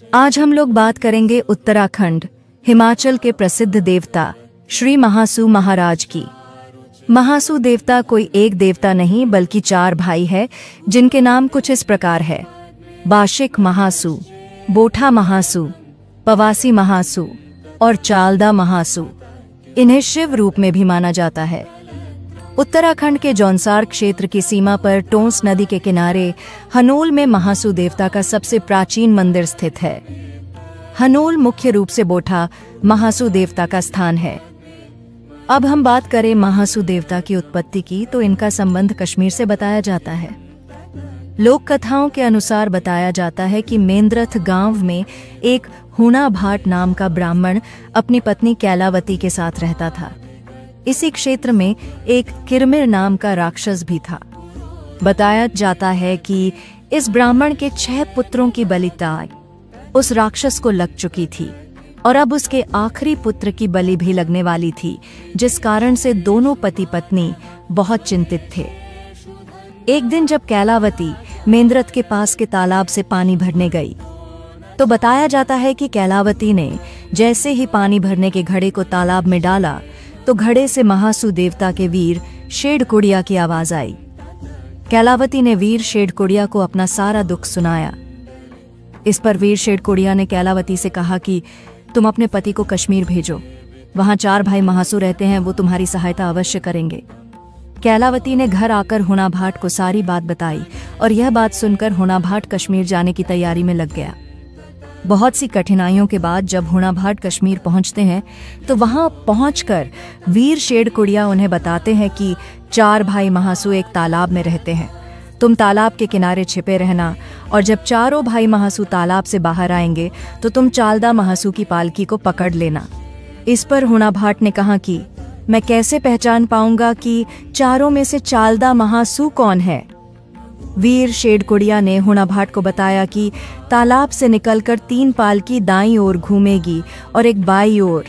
आज हम लोग बात करेंगे उत्तराखंड हिमाचल के प्रसिद्ध देवता श्री महासू महाराज की। महासू देवता कोई एक देवता नहीं बल्कि 4 भाई है जिनके नाम कुछ इस प्रकार है। बाशिक महासू, बोठा महासू, पवासी महासू और चालदा महासू। इन्हें शिव रूप में भी माना जाता है। उत्तराखंड के जौनसार क्षेत्र की सीमा पर टोंस नदी के किनारे हनोल में महासू देवता का सबसे प्राचीन मंदिर स्थित है। हनोल मुख्य रूप से बोठा महासू देवता का स्थान है। अब हम बात करें महासू देवता की उत्पत्ति की तो इनका संबंध कश्मीर से बताया जाता है। लोक कथाओं के अनुसार बताया जाता है कि मेंद्रथ गांव में एक हुणा भाट नाम का ब्राह्मण अपनी पत्नी कैलावती के साथ रहता था। इसी क्षेत्र में एक किरमिर नाम का राक्षस भी था। बताया जाता है कि इस ब्राह्मण के 6 पुत्रों की बलिदान उस राक्षस को लग चुकी थी और अब उसके आखिरी पुत्र की बलि भी लगने वाली थी, जिस कारण से दोनों पति पत्नी बहुत चिंतित थे। एक दिन जब कैलावती मेंद्रथ के पास के तालाब से पानी भरने गई तो बताया जाता है कि कैलावती ने जैसे ही पानी भरने के घड़े को तालाब में डाला तो घड़े से महासू देवता के वीर शेडकुड़िया की आवाज आई। कैलावती ने वीर शेडकुड़िया को अपना सारा दुख सुनाया। इस पर वीर शेडकुड़िया ने कैलावती से कहा कि तुम अपने पति को कश्मीर भेजो, वहां 4 भाई महासू रहते हैं, वो तुम्हारी सहायता अवश्य करेंगे। कैलावती ने घर आकर हुणा भाट को सारी बात बताई और यह बात सुनकर हुणा भाट कश्मीर जाने की तैयारी में लग गया। बहुत सी कठिनाइयों के बाद जब हुणा भाट कश्मीर पहुंचते हैं तो वहां पहुंचकर वीर शेडकुड़िया उन्हें बताते हैं कि 4 भाई महासू एक तालाब में रहते हैं। तुम तालाब के किनारे छिपे रहना और जब चारों भाई महासू तालाब से बाहर आएंगे तो तुम चालदा महासू की पालकी को पकड़ लेना। इस पर हुणा भाट ने कहा कि मैं कैसे पहचान पाऊंगा कि चारों में से चालदा महासू कौन है। वीर शेडकुड़िया ने हुणा भाट को बताया कि तालाब से निकलकर 3 पालकी दाईं ओर घूमेगी और एक बाईं ओर।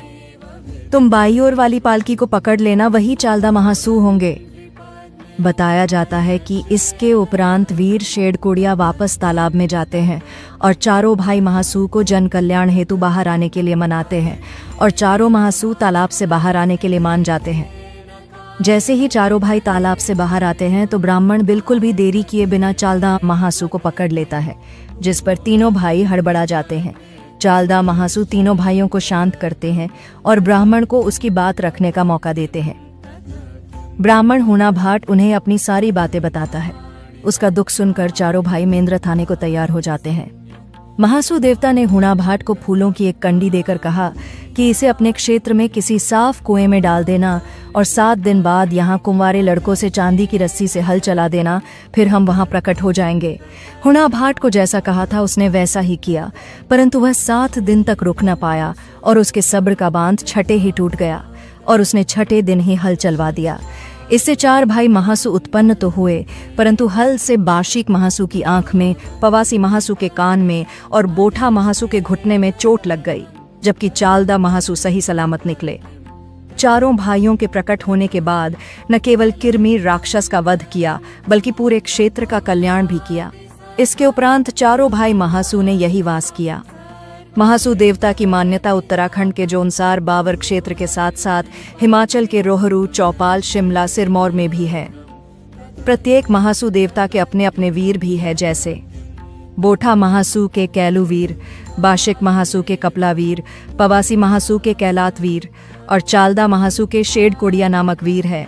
तुम बाईं ओर वाली पालकी को पकड़ लेना, वही चालदा महासू होंगे। बताया जाता है कि इसके उपरांत वीर शेडकुड़िया वापस तालाब में जाते हैं और चारों भाई महासू को जन कल्याण हेतु बाहर आने के लिए मनाते हैं और चारों महासू तालाब से बाहर आने के लिए मान जाते हैं। जैसे ही चारों भाई तालाब से बाहर आते हैं तो ब्राह्मण बिल्कुल भी देरी किए बिना चालदा महासू को पकड़ लेता है, जिस पर तीनों भाई हड़बड़ा जाते हैं। चालदा महासू तीनों भाइयों को शांत करते हैं और ब्राह्मण को उसकी बात रखने का मौका देते हैं। ब्राह्मण हुणा भाट उन्हें अपनी सारी बातें बताता है। उसका दुख सुनकर चारों भाई मेंद्रथ आने को तैयार हो जाते हैं। महासू देवता ने हुणा भाट को फूलों की एक कंडी देकर कहा कि इसे अपने क्षेत्र में किसी साफ कुएं में डाल देना और 7 दिन बाद यहाँ कुंवारे लड़कों से चांदी की रस्सी से हल चला देना, फिर हम वहाँ प्रकट हो जाएंगे। हुणा भाट को जैसा कहा था उसने वैसा ही किया, परंतु वह 7 दिन तक रुक न पाया और उसके सब्र का बांध छठे ही टूट गया और उसने छठे दिन ही हल चलवा दिया। इससे 4 भाई महासू उत्पन्न तो हुए, परंतु हल से बाशिक महासू की आंख में, पवासी महासू के कान में और बोठा महासू के घुटने में चोट लग गई, जबकि चालदा महासू सही सलामत निकले। चारों भाइयों के प्रकट होने के बाद न केवल किरमिर राक्षस का वध किया बल्कि पूरे क्षेत्र का कल्याण भी किया। इसके उपरांत चारों भाई महासू ने यही वास किया। महासू देवता की मान्यता उत्तराखंड के जौनसार बावर क्षेत्र के साथ साथ हिमाचल के रोहरू, चौपाल, शिमला, सिरमौर में भी है। प्रत्येक महासू देवता के अपने अपने वीर भी है, जैसे बोठा महासू के कैलू वीर, बाशिक महासू के कपला वीर, पवासी महासू के कैलात वीर और चालदा महासू के शेडकुड़िया नामक वीर है।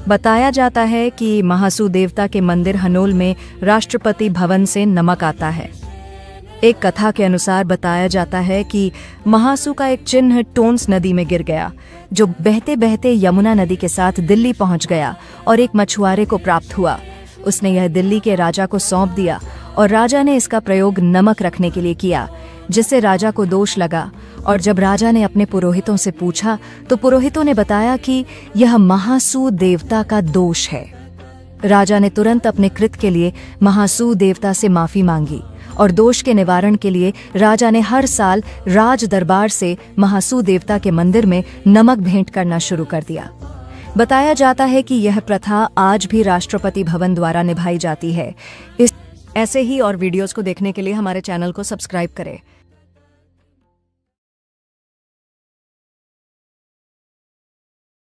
बताया जाता है कि महासू देवता के मंदिर हनोल में राष्ट्रपति भवन से नमक आता है। एक कथा के अनुसार बताया जाता है कि महासू का एक चिन्ह टोंस नदी में गिर गया, जो बहते बहते यमुना नदी के साथ दिल्ली पहुंच गया और एक मछुआरे को प्राप्त हुआ। उसने यह दिल्ली के राजा को सौंप दिया और राजा ने इसका प्रयोग नमक रखने के लिए किया, जिससे राजा को दोष लगा। और जब राजा ने अपने पुरोहितों से पूछा तो पुरोहितों ने बताया कि यह महासू देवता का दोष है। राजा ने तुरंत अपने कृत्य के लिए महासू देवता से माफी मांगी और दोष के निवारण के लिए राजा ने हर साल राज दरबार से महासू देवता के मंदिर में नमक भेंट करना शुरू कर दिया। बताया जाता है कि यह प्रथा आज भी राष्ट्रपति भवन द्वारा निभाई जाती है। ऐसे ही और वीडियोस को देखने के लिए हमारे चैनल को सब्सक्राइब करें।